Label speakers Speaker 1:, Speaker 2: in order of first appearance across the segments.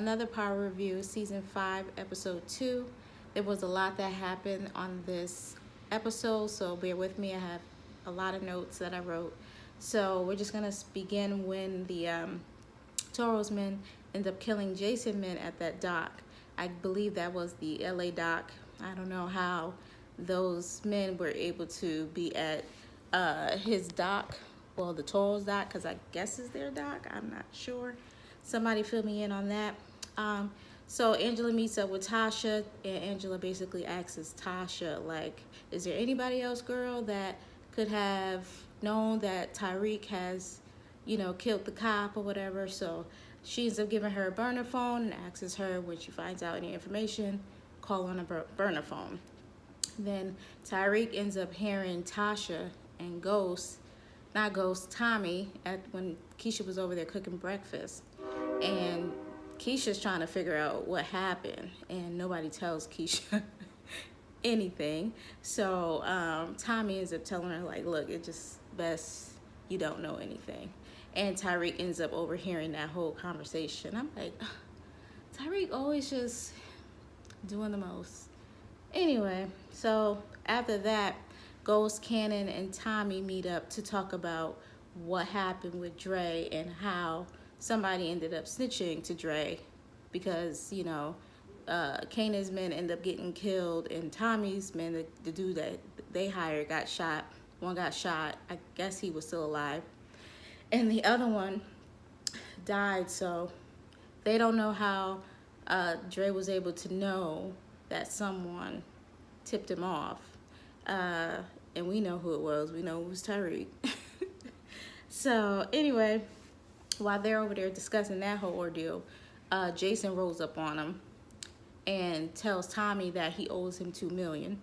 Speaker 1: another power review, season 5, episode 2. There was a lot that happened on this episode, so bear with me. I have a lot of notes that I wrote. So we're just gonna begin when the Toro's men end up killing Jason men at that dock. I believe that was the LA dock. I don't know how those men were able to be at his dock, well, the Toro's dock, because I guess it's their dock. I'm not sure. Somebody fill me in on that. So Angela meets up with Tasha, and Angela basically asks Tasha, like, is there anybody else, girl, that could have known that Tariq has, you know, killed the cop or whatever? So she ends up giving her a burner phone and asks her when she finds out any information, call on a burner phone. Then Tariq ends up hearing Tasha and Tommy, when Keisha was over there cooking breakfast. And Keisha's trying to figure out what happened, and nobody tells Keisha anything. So Tommy ends up telling her, like, look, it's just best you don't know anything. And Tariq ends up overhearing that whole conversation. I'm like, Tariq always just doing the most. Anyway, so after that, Ghost, Kannon, and Tommy meet up to talk about what happened with Dre and how somebody ended up snitching to Dre because, you know, Kanon's men end up getting killed, and Tommy's men, the dude that they hired, got shot. One got shot. I guess he was still alive. And the other one died, so they don't know how Dre was able to know that someone tipped him off. And we know who it was. We know it was Tariq. So anyway, while they're over there discussing that whole ordeal, Jason rolls up on him and tells Tommy that he owes him $2 million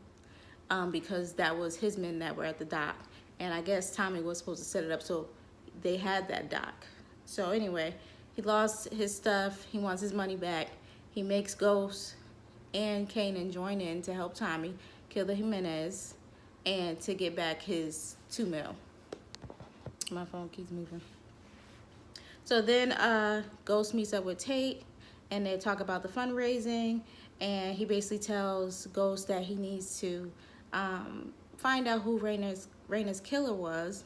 Speaker 1: because that was his men that were at the dock. And I guess Tommy was supposed to set it up so they had that dock. So anyway, he lost his stuff. He wants his money back. He makes Ghost and Kannon join in to help Tommy kill the Hemenez and to get back his $2 million. My phone keeps moving. So then Ghost meets up with Tate, and they talk about the fundraising, and he basically tells Ghost that he needs to find out who Raina's killer was.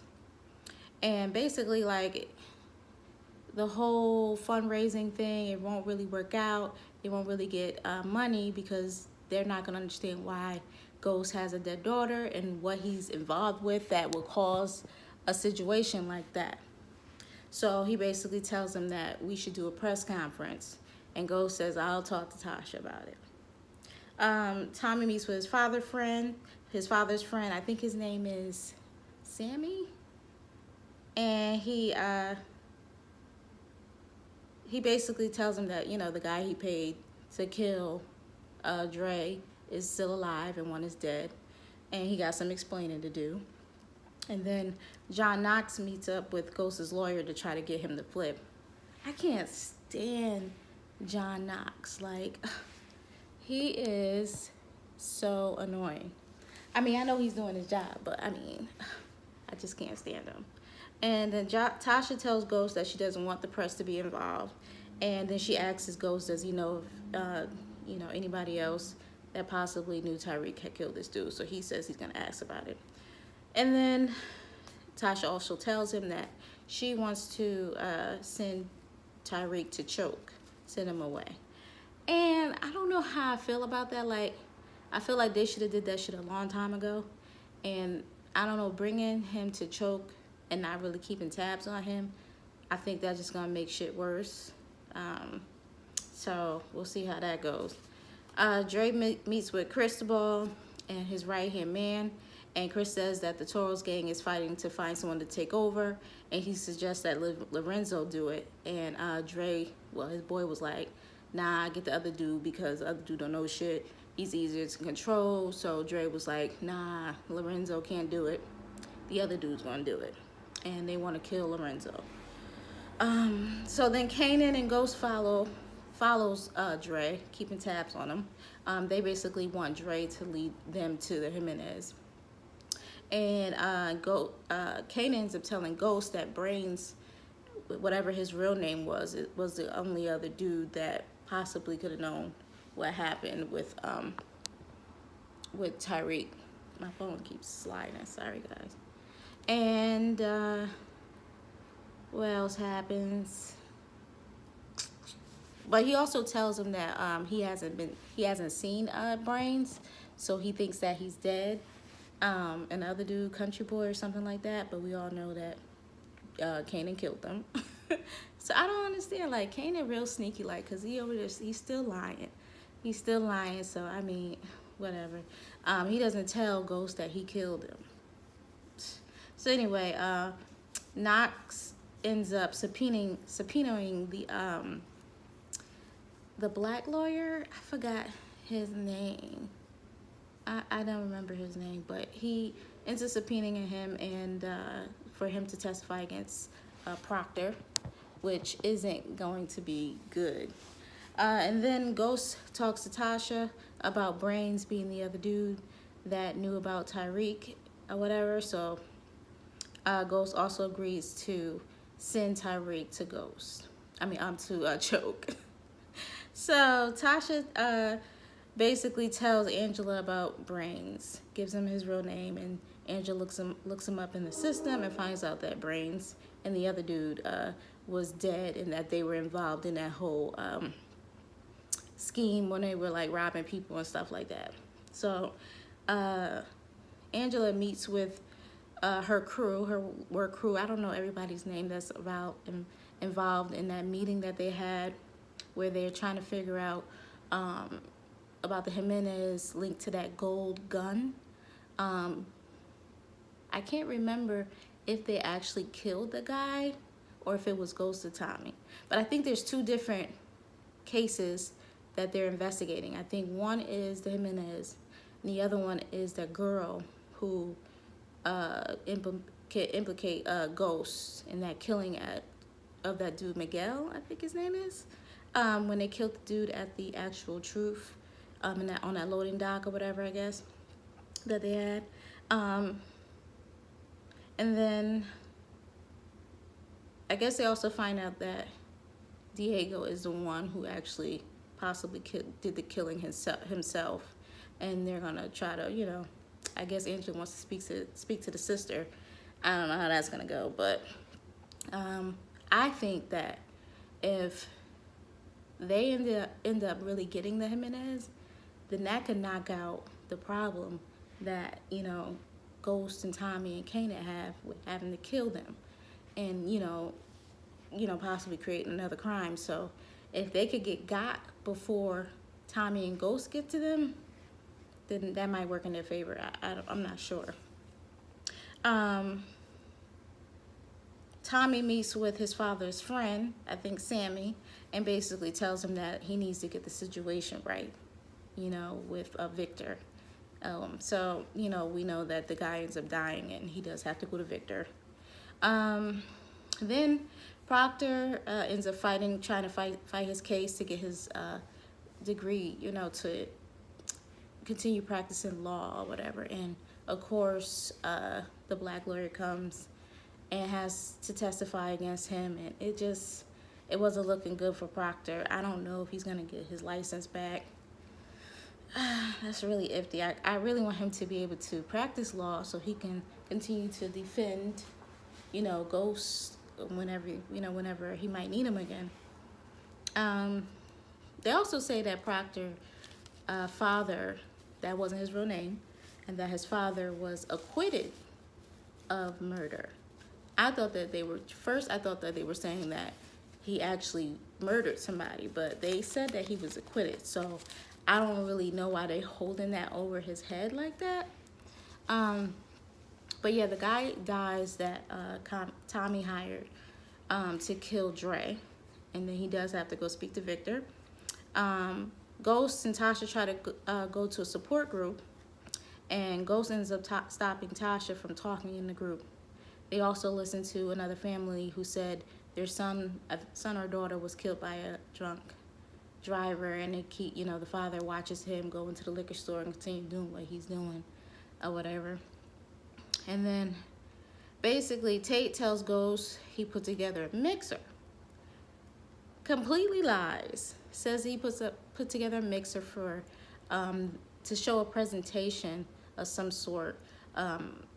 Speaker 1: And basically, like, the whole fundraising thing, it won't really work out. They won't really get money because they're not going to understand why Ghost has a dead daughter and what he's involved with that will cause a situation like that. So he basically tells them that we should do a press conference. And Ghost says, I'll talk to Tasha about it. Tommy meets with his father's friend. I think his name is Sammy. And he basically tells him that, you know, the guy he paid to kill Dre is still alive and one is dead. And he got some explaining to do. And then John Knox meets up with Ghost's lawyer to try to get him to flip. I can't stand John Knox. Like, he is so annoying. I mean, I know he's doing his job, but I mean, I just can't stand him. And then Tasha tells Ghost that she doesn't want the press to be involved. And then she asks Ghost, does he know if, you know, anybody else that possibly knew Tariq had killed this dude? So he says he's going to ask about it. And then Tasha also tells him that she wants to send Tariq to choke, send him away. And I don't know how I feel about that. Like, I feel like they should have did that shit a long time ago. And I don't know, bringing him to choke and not really keeping tabs on him, I think that's just gonna make shit worse. So we'll see how that goes. Dre meets with Cristobal and his right-hand man, and Chris says that the Toros gang is fighting to find someone to take over, and he suggests that Lorenzo do it. And Dre, well, his boy was like, nah, get the other dude because the other dude don't know shit. He's easier to control. So Dre was like, nah, Lorenzo can't do it. The other dude's gonna do it. And they want to kill Lorenzo. So then Kannon and Ghost follows Dre, keeping tabs on him. They basically want Dre to lead them to the Hemenez. And Kannon ends up telling Ghost that Brains, whatever his real name was, it was the only other dude that possibly could have known what happened with Tariq. My phone keeps sliding. Sorry, guys. And what else happens? But he also tells him that he hasn't seen Brains, so he thinks that he's dead. Another dude, Country Boy or something like that. But we all know that Kannon killed them. So I don't understand. Like, Kannon real sneaky, like, cause he over there, he's still lying. He's still lying. So I mean, whatever. He doesn't tell Ghost that he killed him. So anyway, Knox ends up subpoenaing the black lawyer. I forgot his name. I don't remember his name, but he ends up subpoenaing him and for him to testify against Proctor, which isn't going to be good. And then Ghost talks to Tasha about Brains being the other dude that knew about Tariq or whatever. So Ghost also agrees to send Tariq to to Choke. So Tasha basically tells Angela about Brains, gives him his real name, and Angela looks him up in the system and finds out that Brains and the other dude was dead, and that they were involved in that whole scheme when they were like robbing people and stuff like that. So Angela meets with her crew, her work crew. I don't know everybody's name that's involved in that meeting that they had, where they're trying to figure out about the Hemenez link to that gold gun. I can't remember if they actually killed the guy or if it was Ghost or Tommy. But I think there's two different cases that they're investigating. I think one is the Hemenez, and the other one is the girl who implicate Ghost in that killing of that dude Miguel, I think his name is, when they killed the dude at the actual Truth, on that loading dock or whatever, I guess, that they had. And then I guess they also find out that Diego is the one who actually possibly did the killing himself, and they're gonna try to, I guess Angela wants to speak to the sister. I don't know how that's gonna go, but I think that if they end up really getting the Hemenez, then that could knock out the problem that Ghost and Tommy and Kannon have with having to kill them, and possibly create another crime. So if they could get got before Tommy and Ghost get to them, then that might work in their favor. I'm not sure. Tommy meets with his father's friend, I think Sammy, and basically tells him that he needs to get the situation right, with Victor. So, we know that the guy ends up dying, and he does have to go to Victor. Then Proctor ends up trying to fight his case to get his degree, to continue practicing law or whatever. And of course, the black lawyer comes and has to testify against him, and it wasn't looking good for Proctor. I don't know if he's gonna get his license back. That's really iffy. I really want him to be able to practice law so he can continue to defend, Ghost whenever he might need him again. They also say that Proctor father, that wasn't his real name, and that his father was acquitted of murder. I thought that they were saying that he actually murdered somebody, but they said that he was acquitted. So I don't really know why they're holding that over his head like that. But yeah, the guy dies that Tommy hired to kill Dre, and then he does have to go speak to Victor. Ghost and Tasha try to go to a support group, and Ghost ends up stopping Tasha from talking in the group. They also listened to another family who said their son or daughter was killed by a drunk driver, and they keep, the father watches him go into the liquor store and continue doing what he's doing or whatever. And then basically Tate tells Ghost he put together a mixer completely lies. Says he put together a mixer for to show a presentation of some sort,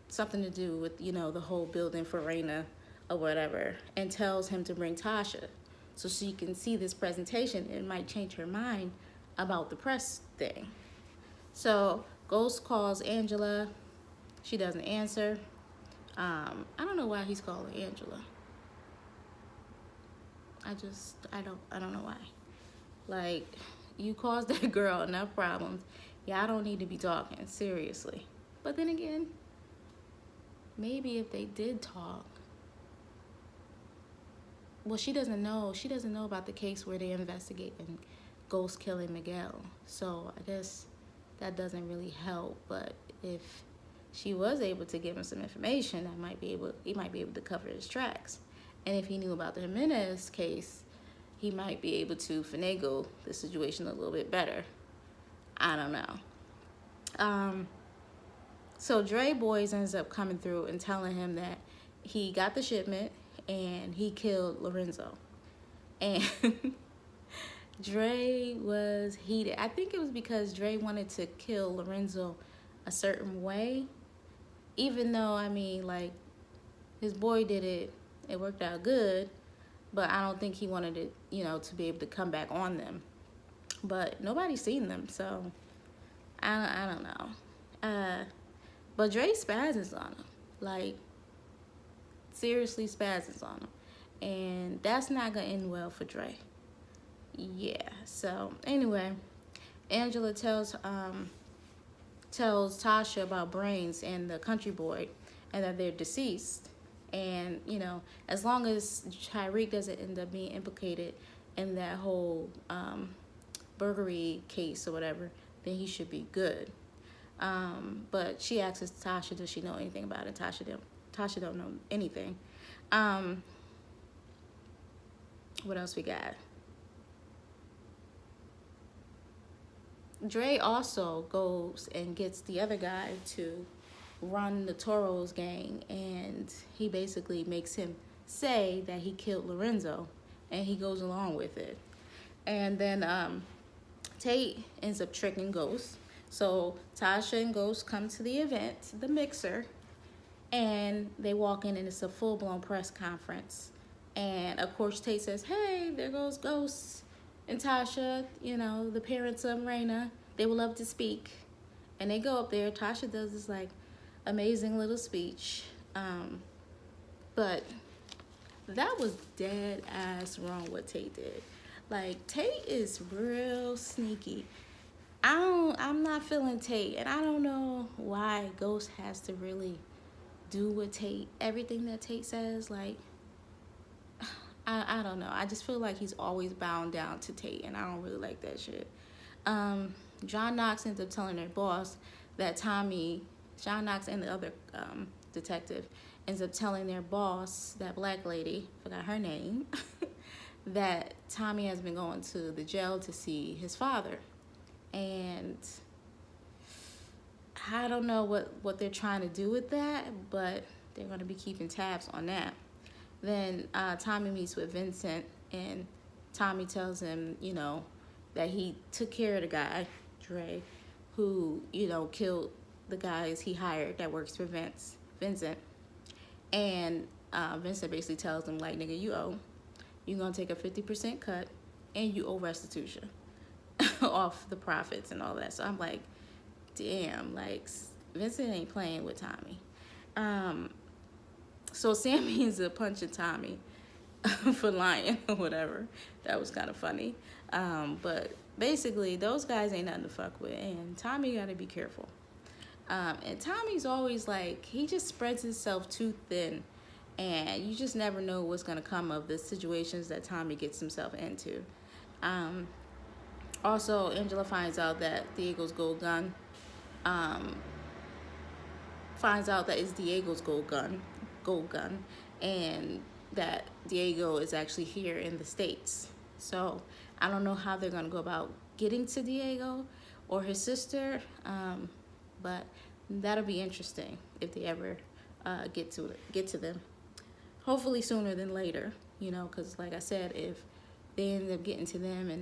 Speaker 1: something to do with the whole building for Raina or whatever, and tells him to bring Tasha so she can see this presentation. It might change her mind about the press thing. So Ghost calls Angela. She doesn't answer. I don't know why he's calling Angela. I don't know why. Like, you caused that girl enough problems. Yeah, I don't need to be talking, seriously. But then again, maybe if they did talk, well, she doesn't know about the case where they investigating Ghost killing Miguel. So I guess that doesn't really help. But if she was able to give him some information, he might be able to cover his tracks. And if he knew about the Hemenez case, he might be able to finagle the situation a little bit better. I don't know. So Dre Boys ends up coming through and telling him that he got the shipment and he killed Lorenzo. And Dre was heated. I think it was because Dre wanted to kill Lorenzo a certain way. Even though, I mean, like, his boy did it. It worked out good. But I don't think he wanted it, to be able to come back on them. But nobody's seen them, so I don't know. But Dre spazzes on him. Like, seriously spazzes on him. And that's not going to end well for Dre. Yeah, so anyway, Angela tells Tasha about Brains and the country boy and that they're deceased. And, as long as Tyreek doesn't end up being implicated in that whole burglary case or whatever, then he should be good. But she asks Tasha, does she know anything about it? Tasha don't know anything. What else we got? Dre also goes and gets the other guy to run the Toros gang, and he basically makes him say that he killed Lorenzo, and he goes along with it. And then Tate ends up tricking Ghost. So Tasha and Ghost come to the event, the mixer, and they walk in and it's a full-blown press conference. And of course Tate says, hey, there goes Ghost and Tasha, the parents of Raina. They would love to speak. And they go up there. Tasha does this like amazing little speech. But that was dead ass wrong what Tate did. Like, Tate is real sneaky. I'm not feeling Tate, and I don't know why Ghost has to really do what everything that Tate says. Like, I don't know. I just feel like he's always bound down to Tate, and I don't really like that shit. John Knox ends up telling their boss that John Knox and the other detective ends up telling their boss, that black lady, forgot her name, that Tommy has been going to the jail to see his father. And I don't know what they're trying to do with that, but they're going to be keeping tabs on that. Then Tommy meets with Vincent, and Tommy tells him, that he took care of the guy, Dre, who, killed the guys he hired that works for Vincent. And Vincent basically tells him, like, nigga, you're going to take a 50% cut, and you owe restitution off the profits and all that. So I'm like, damn, like, Vincent ain't playing with Tommy. So Sammy ends up punching Tommy for lying or whatever. That was kind of funny. But basically, those guys ain't nothing to fuck with, and Tommy got to be careful. And Tommy's always like, he just spreads himself too thin, and you just never know what's going to come of the situations that Tommy gets himself into. Also, Angela finds out that Diego's gold gun, finds out that it's Diego's gold gun, and that Diego is actually here in the States. So I don't know how they're going to go about getting to Diego or his sister, but that'll be interesting if they ever get to them. Hopefully sooner than later, because like I said, if they ended up getting to them, and